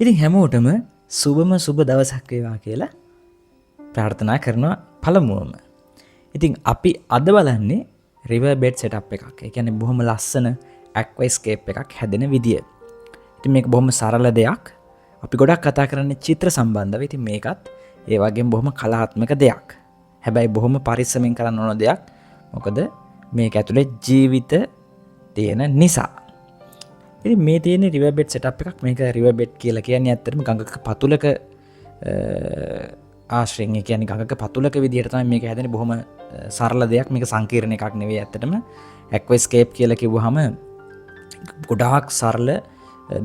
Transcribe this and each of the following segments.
ඉතින් හැමෝටම සුබම සුබ දවසක් වේවා කියලා ප්‍රාර්ථනා කරනවා පළමුවම. ඉතින් අපි අද බලන්නේ රිවර් බෙඩ් සෙටප් එකක්. ඒ කියන්නේ බොහොම ලස්සන ඇක්වයිස්කේප් එකක් හැදෙන විදිය. ඉතින් මේක බොහොම සරල දෙයක්. අපි ගොඩක් කතා කරන්නේ චිත්‍ර සම්බන්ධව. ඉතින් මේකත් ඒ වගේම බොහොම කලාත්මක දෙයක්. හැබැයි බොහොම පරිස්සමෙන් කරන්න ඕන දෙයක්. මොකද මේක ඇතුලේ ජීවිත තියෙන නිසා. ඉතින් මේ තියෙන රිවර් බෙඩ් සෙටප් එකක්. මේක රිවර් බෙඩ් කියලා කියන්නේ ඇත්තටම ගඟක පතුලක ආශ්‍රයෙන්, ඒ කියන්නේ ගඟක පතුලක විදිහට තමයි මේක හැදෙන්නේ. බොහොම සරල දෙයක්. මේක සංකීර්ණ එකක් නෙවෙයි ඇත්තටම. ඇක්වයිස්කේප් කියලා කිව්වහම ගොඩාක් සරල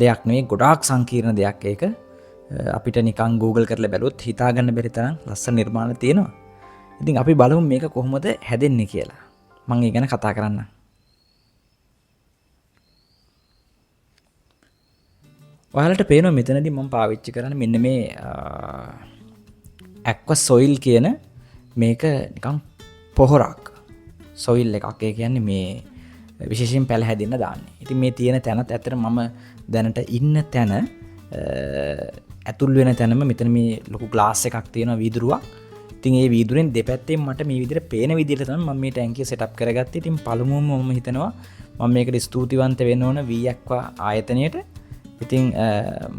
දෙයක් නෙවෙයි, ගොඩාක් සංකීර්ණ දෙයක්. ඒක අපිට නිකන් Google කරලා බැලුවොත් හිතා ගන්න බැරි තරම් ලස්සන නිර්මාණ තියෙනවා. ඉතින් අපි බලමු මේක කොහොමද හැදෙන්නේ කියලා. මම ඒ ගැන කතා කරන්නම්. ඔයාලට පේනවා මෙතනදී මම පාවිච්චි කරන්නේ මෙන්න මේ ඇක්වා සොයිල් කියන මේක නිකන් පොහොරක් සොයිල් එකක්. ඒ කියන්නේ මේ විශේෂයෙන් පැල හැදෙන්න දාන්නේ. ඉතින් මේ තියෙන තැනත් ඇත්තට මම දැනට ඉන්න තැන ඇතුල් වෙන තැනම මෙතන මේ ලොකු ග්ලාස් එකක් තියෙනවා, වීදුරුවක්. ඉතින් ඒ වීදුරෙන් දෙපැත්තෙන් මට මේ විදිහට පේන විදිහට තමයි මම මේ ටැංකිය සෙටප් කරගත්තේ. ඉතින් පළමුවම මම හිතනවා මම මේකට ස්තුතිවන්ත වෙන්න ඕන වී ඇක්වා ආයතනයට. ඉතින්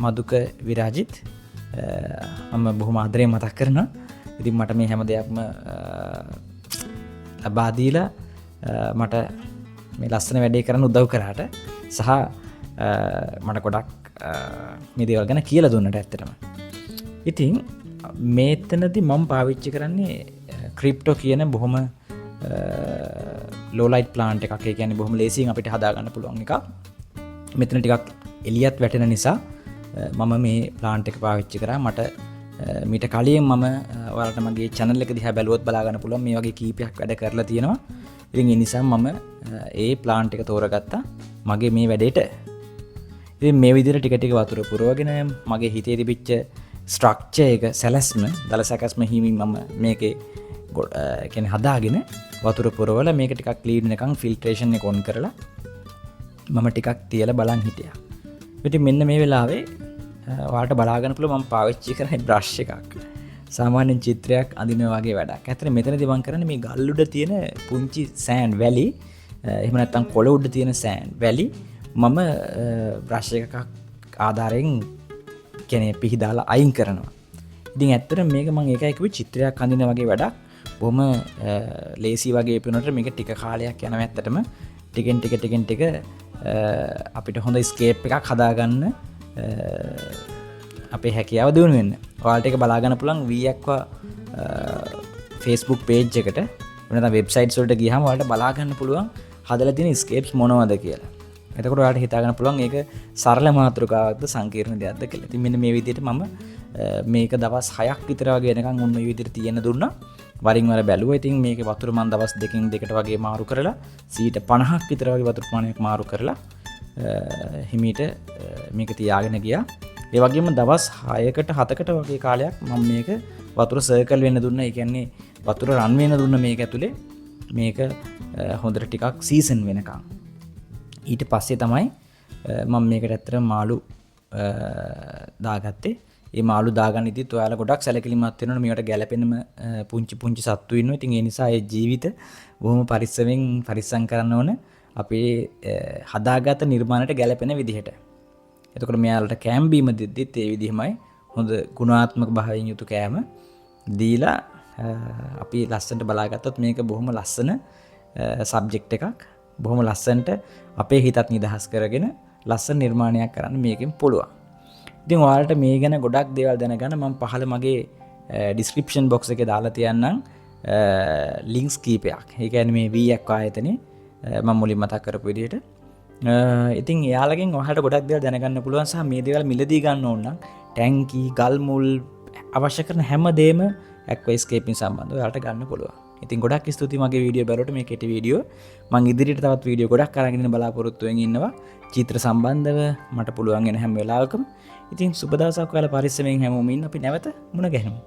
මදුක විරාජිත් මම බොහොම ආදරයෙන් මතක් කරනවා. ඉතින් මට මේ හැම දෙයක්ම ලබා දීලා මට මේ ලස්සන වැඩේ කරන්න උදව් කරාට සහ මට ගොඩක් මේ දේවල් ගැන කියලා දුන්නට ඇත්තටම. ඉතින් මේතනදී මම පාවිච්චි කරන්නේ ක්‍රිප්ටෝ කියන බොහොම ලෝ ලයිට් ප්ලාන්ට් එකක්. ඒ කියන්නේ බොහොම ලේසියෙන් අපිට හදා ගන්න පුළුවන් එකක්. මෙතන ටිකක් එළියත් වැටෙන නිසා මම මේ ප්ලාන්ට් එක පාවිච්චි කරා. මට මීට කලින් මම ඔයාලට මගේ channel එක දිහා බැලුවොත් බලා ගන්න පුළුවන් මේ වගේ කීපයක් වැඩ කරලා තියෙනවා. ඉතින් ඒ නිසා මම ඒ ප්ලාන්ට් එක තෝරගත්තා මගේ මේ වැඩේට. ඉතින් මේ විදිහට ටික ටික වතුර පුරවගෙන මගේ හිතේ තිබිච්ච ස්ට්‍රක්චර් එක සැලැස්ම දල සැකස්ම හිමින් මම මේකේ කියන්නේ හදාගෙන වතුර පුරවලා මේක ටිකක් ක්ලීන් වෙනකන් ෆිල්ට්‍රේෂන් එක ඔන් කරලා මම ටිකක් තියලා බලන් හිටියා. ඉතින් මෙන්න මේ වෙලාවේ ඔයාලට බලා ගන්න පුළුවන් මම පාවිච්චි කරන්නේ බ්‍රෂ් එකක්. සාමාන්‍යයෙන් චිත්‍රයක් අඳිනවා වගේ වැඩක්. ඇත්තට මෙතනදී මම කරන්නේ මේ ගල් උඩ තියෙන පුංචි සෑන්ඩ් වැලි, එහෙම නැත්නම් කොළ උඩ තියෙන සෑන්ඩ් වැලි මම බ්‍රෂ් එකක් ආධාරයෙන් කියන්නේ පිහදාලා අයින් කරනවා. ඉතින් ඇත්තට මේක මම ඒකයි කිව්වේ චිත්‍රයක් අඳිනවා වගේ වැඩක්. බොහොම ලේසි වගේ පේනොට මේක ටික කාලයක් යනවා ඇත්තටම. ටිකෙන් ටික අපිට හොඳ ස්කේප් එකක් හදාගන්න අපේ හැකියාව දියුණු වෙන්න. ඔයාලට ඒක බලා ගන්න පුළුවන් වී ඇක්වා Facebook page එකට. වෙනදා වෙබ්සයිට්ස් වලට ගියහම ඔයාලට බලා ගන්න පුළුවන් හදලා තියෙන ස්කේප්ස් මොනවද කියලා. එතකොට ඔයාලට හිතා ගන්න පුළුවන් ඒක සරල මාතෘකාවක්ද සංකීර්ණ දෙයක්ද කියලා. ඉතින් මෙන්න මේ විදිහට මම මේක දවස් 6ක් විතර වගේ එනකන් උන් මේ විදිහට තියෙන දුන්නා. වරින් වර බැලුවා. ඉතින් මේකේ වතුර මන් දවස් දෙකකින් දෙකට වගේ මාරු කරලා 50ක් විතර වගේ වතුර ප්‍රමාණයක් මාරු කරලා හිමීට මේක තියාගෙන ගියා. ඒ වගේම දවස් 6කට 7කට වගේ කාලයක් මම මේක වතුර සර්කල් වෙන්න දුන්නා. ඒ කියන්නේ වතුර රන් වෙන්න දුන්නා මේක ඇතුලේ. මේක හොඳට ටිකක් සීසන් වෙනකන්. ඊට පස්සේ තමයි මම මේකට ඇත්තට මාළු දාගත්තේ. ඒ මාළු දාගන්න ඉතින් ඔයාලා ගොඩක් සැලකිලිමත් වෙනවා. මේවට ගැළපෙනම පුංචි සත්තු ඉන්නවා. ඉතින් ඒ නිසා ඒ ජීවිත බොහොම පරිස්සම් කරන්න ඕන. අපේ හදාගත්ත නිර්මාණයට ගැළපෙන විදිහට. එතකොට මෙයාලට කෑම බීම දෙද්දිත් ඒ විදිහමයි හොඳ ගුණාත්මක භාවයෙන් යුතු කෑම දීලා අපි ලස්සනට බලාගත්තොත් මේක බොහොම ලස්සන සබ්ජෙක්ට් එකක්. බොහොම ලස්සනට අපේ හිතත් නිදහස් කරගෙන ලස්සන නිර්මාණයක් කරන්න මේකෙන් පුළුවන්. ඉතින් ඔයාලට මේ ගැන ගොඩක් දේවල් දැනගන්න මම පහළ මගේ ඩිස්ක්‍රිප්ෂන් බොක්ස් එකේ දාලා තියන්නම් ලින්ක්ස් කීපයක්. ඒ කියන්නේ මේ වී ඇක්වා ආයතනේ මම මුලින් මතක් කරපු විදිහට. ඉතින් එයාලගෙන් ඔයාලට ගොඩක් දේවල් දැනගන්න පුළුවන් සහ මේ දේවල් මිලදී ගන්න ඕන නම් ටැංකි, ගල් මුල් අවශ්‍ය කරන හැම දෙයක්ම ඇක්වාස්කේපින් සම්බන්ධව ඔයාලට ගන්න පුළුවන්. ඉතින් ගොඩක් ස්තුතියි මගේ වීඩියෝ බලවට. මේ කෙටි වීඩියෝ මම ඉදිරියට තවත් වීඩියෝ ගොඩක් අරගෙන ඉන්න බලාපොරොත්තු වෙමින් ඉන්නවා. චිත්‍ර සම්බන්ධව මට පුළුවන් වෙන හැම වෙලාවකම. ඉතින් සුබ දවසක් ඔයාලා පරිස්සමෙන් හැමෝම ඉන්න. අපි නැවත මුණ ගැහෙමු.